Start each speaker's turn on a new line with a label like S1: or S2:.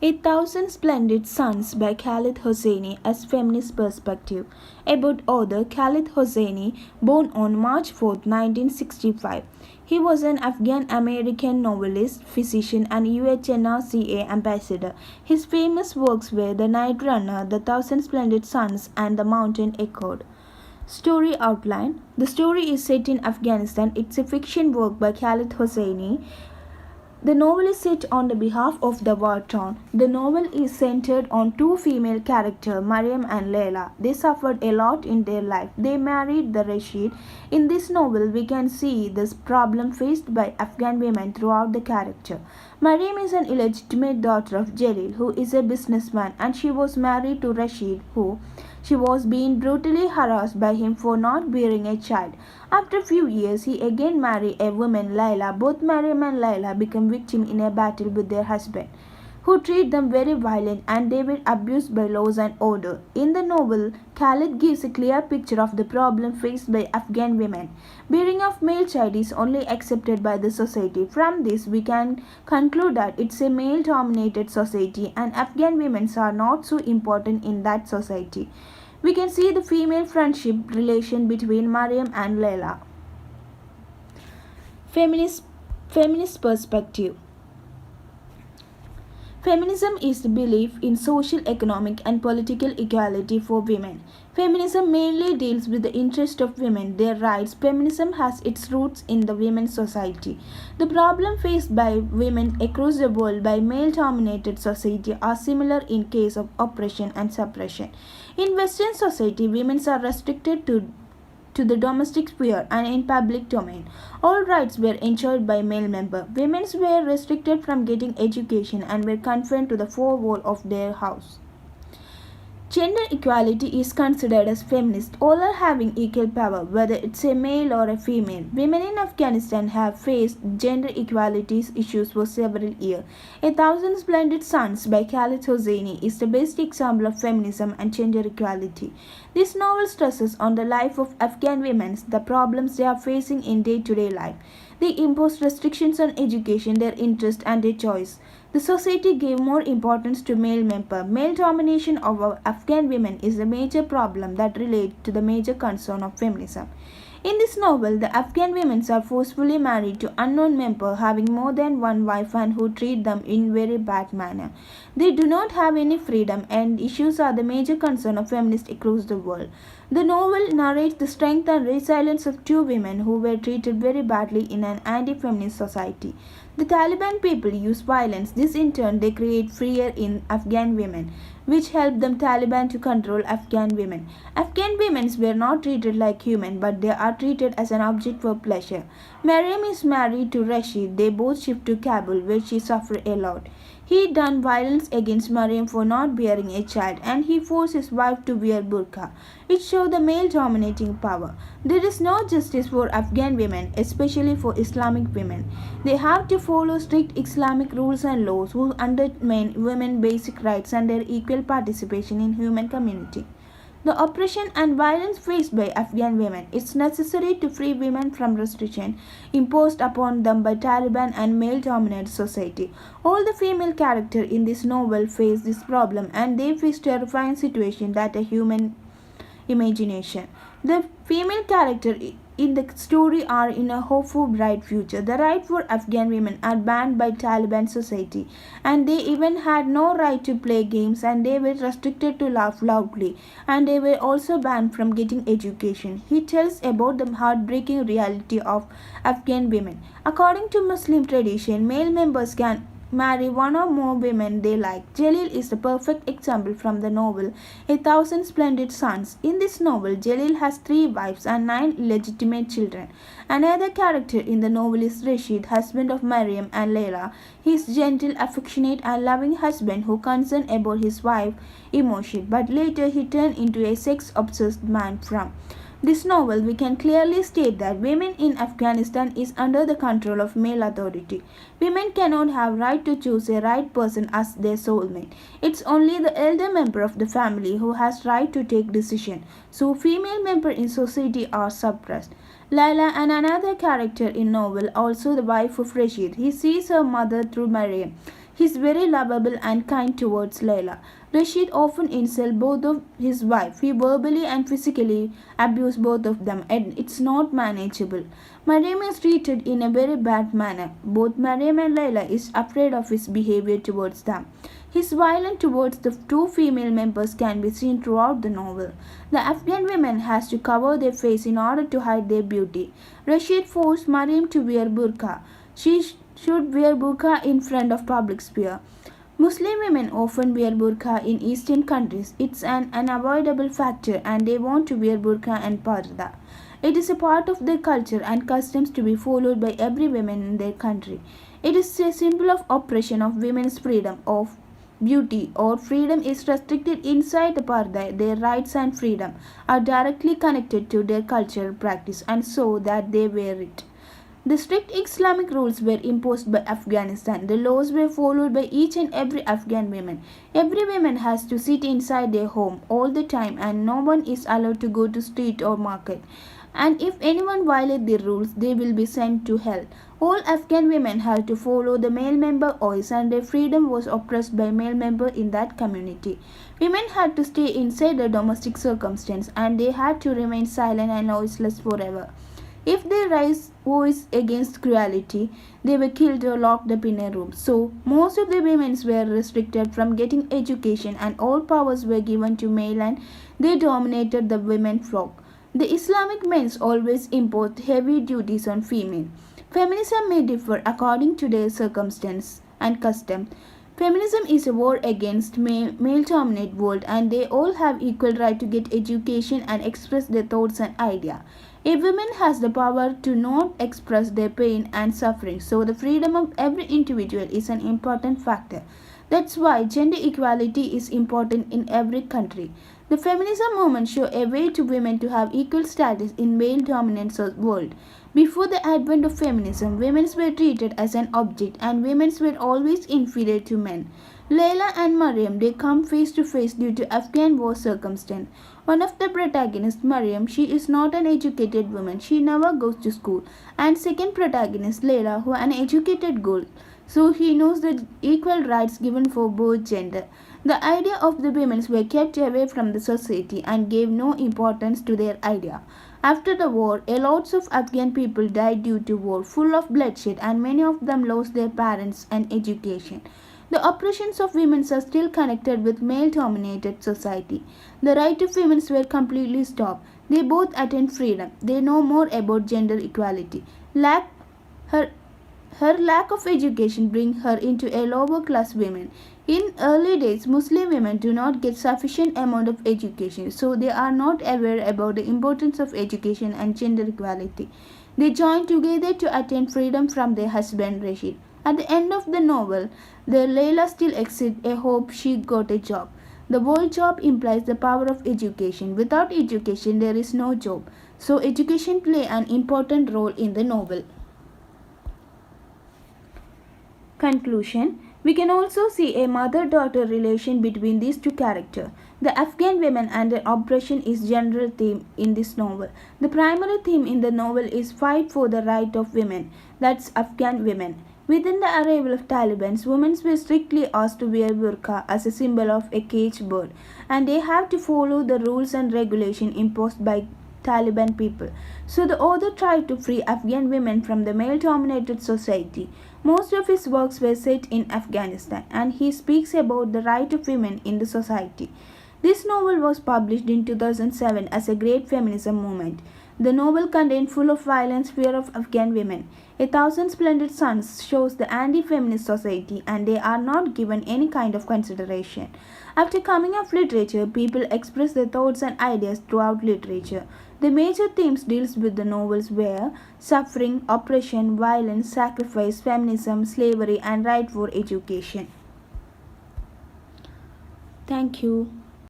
S1: A Thousand Splendid Suns by Khalid Hosseini as feminist perspective. About author Khalid Hosseini, born on March 4, 1965. He was an Afghan-American novelist, physician, and UNRWA ambassador. His famous works were The Night Runner, The Thousand Splendid Suns, and The Mountain Echoed. Story outline. The story is set in Afghanistan. It's a fiction work by Khalid Hosseini. The novel is set on the behalf of the war torn. The novel is centered on two female characters, Mariam and Leila. They suffered a lot in their life. They married the Rashid. In this novel, we can see this problem faced by Afghan women throughout the character. Mariam is an illegitimate daughter of Jalil, who is a businessman, and she was married to Rashid, who she was being brutally harassed by him for not bearing a child. After a few years, he again married a woman, Laila. Both Mariam and Laila become victims in a battle with their husband, who treat them very violent, and they were abused by laws and order. In the novel, Khalid gives a clear picture of the problem faced by Afghan women. Bearing of male child is only accepted by the society. From this, we can conclude that it's a male-dominated society, and Afghan women are not so important in that society. We can see the female friendship relation between Mariam and Leila. Feminist, feminist perspective. Feminism is the belief in social, economic, and political equality for women. Feminism mainly deals with the interests of women, their rights. Feminism has its roots in the women's society. The problems faced by women across the world by male-dominated society are similar in case of oppression and suppression. In Western society, women are restricted to the domestic sphere and in public domain. All rights were enjoyed by male members. Women were restricted from getting education and were confined to the four walls of their house. Gender equality is considered as feminist. All are having equal power, whether it's a male or a female. Women in Afghanistan have faced gender equality issues for several years. A Thousand Splendid Suns by Khalid Hosseini is the best example of feminism and gender equality. This novel stresses on the life of Afghan women, the problems they are facing in day-to-day life. They impose restrictions on education, their interest, and their choice. The society gave more importance to male members. Male domination of Afghan women is a major problem that relates to the major concern of feminism. In this novel, the Afghan women are forcefully married to unknown members having more than one wife and who treat them in very bad manner. They do not have any freedom, and issues are the major concern of feminists across the world. The novel narrates the strength and resilience of two women who were treated very badly in an anti-feminist society. The Taliban people use violence. This in turn they create fear in Afghan women, which helped the Taliban to control Afghan women. Afghan women were not treated like human, but they are treated as an object for pleasure. Mariam is married to Rashid. They both shift to Kabul, where she suffered a lot. He done violence against Mariam for not bearing a child, and he forced his wife to wear burqa. It showed the male dominating power. There is no justice for Afghan women, especially for Islamic women. They have to follow strict Islamic rules and laws who undermine women's basic rights and their equal participation in human community. The oppression and violence faced by Afghan women. It's necessary to free women from restriction imposed upon them by Taliban and male-dominated society. All the female characters in this novel face this problem, and they face terrifying situations that a human imagination. The female characters in the story are in a hopeful bright future. The rights for Afghan women are banned by Taliban society, and they even had no right to play games, and they were restricted to laugh loudly, and they were also banned from getting education. He tells about the heartbreaking reality of Afghan women. According to Muslim tradition, male members can marry one or more women they like. Jalil is the perfect example from the novel A Thousand Splendid Suns. In this novel, Jalil has 3 wives and 9 illegitimate children. Another character in the novel is Rashid, husband of Mariam and Leila. He is gentle, affectionate, and loving husband who concerned about his wife's emotion, but later he turned into a sex-obsessed man. From this novel, we can clearly state that women in Afghanistan is under the control of male authority. Women cannot have right to choose a right person as their soulmate. It's only the elder member of the family who has right to take decision. So female members in society are suppressed. Laila and another character in novel, also the wife of Rashid. He sees her mother through Mariam. He is very lovable and kind towards Layla. Rashid often insults both of his wife. He verbally and physically abuses both of them, and it's not manageable. Mariam is treated in a very bad manner. Both Mariam and Layla is afraid of his behavior towards them. His violence towards the two female members can be seen throughout the novel. The Afghan women has to cover their face in order to hide their beauty. Rashid forced Mariam to wear burqa. She should wear burqa in front of public sphere. Muslim women often wear burqa in Eastern countries. It's an unavoidable factor and they want to wear burqa and parda. It is a part of their culture and customs to be followed by every woman in their country. It is a symbol of oppression of women's freedom of beauty or freedom is restricted inside the parda. Their rights and freedom are directly connected to their cultural practice and so that they wear it. The strict Islamic rules were imposed by Afghanistan. The laws were followed by each and every Afghan woman. Every woman has to sit inside their home all the time and no one is allowed to go to street or market. And if anyone violates the rules, they will be sent to hell. All Afghan women had to follow the male member voice and their freedom was oppressed by male member in that community. Women had to stay inside the domestic circumstance and they had to remain silent and noiseless forever. If they raised voice against cruelty, they were killed or locked up in a room. So, most of the women were restricted from getting education and all powers were given to male and they dominated the women flock. The Islamic men always imposed heavy duties on female. Feminism may differ according to their circumstance and custom. Feminism is a war against male-dominated world and they all have equal right to get education and express their thoughts and ideas. A woman has the power to not express their pain and suffering, so the freedom of every individual is an important factor. That's why gender equality is important in every country. The feminism movement show a way to women to have equal status in male-dominant world. Before the advent of feminism, women were treated as an object and women were always inferior to men. Layla and Mariam, they come face to face due to Afghan war circumstance. One of the protagonists, Mariam, she is not an educated woman. She never goes to school. And second protagonist, Layla, who an educated girl. So he knows the equal rights given for both gender. The idea of the women were kept away from the society and gave no importance to their idea. After the war, a lot of Afghan people died due to war, full of bloodshed, and many of them lost their parents and education. The oppressions of women are still connected with male-dominated society. The rights of women were completely stopped. They both attain freedom. They know more about gender equality. Her lack of education brings her into a lower class woman. In early days, Muslim women do not get sufficient amount of education, so they are not aware about the importance of education and gender equality. They join together to attain freedom from their husband Rashid. At the end of the novel, the Layla still exists a hope she got a job. The word job implies the power of education. Without education, there is no job. So education play an important role in the novel. Conclusion. We can also see a mother-daughter relation between these two characters. The Afghan women and their oppression is general theme in this novel. The primary theme in the novel is fight for the right of women, that's Afghan women. Within the arrival of Taliban, women were strictly asked to wear burqa as a symbol of a caged bird, and they have to follow the rules and regulations imposed by Taliban people. So the author tried to free Afghan women from the male-dominated society. Most of his works were set in Afghanistan, and he speaks about the right of women in the society. This novel was published in 2007 as a great feminism movement. The novel contained full of violence, fear of Afghan women. A Thousand Splendid Suns shows the anti-feminist society and they are not given any kind of consideration. After coming of literature, people express their thoughts and ideas throughout literature. The major themes deals with the novels were suffering, oppression, violence, sacrifice, feminism, slavery and right for education. Thank you.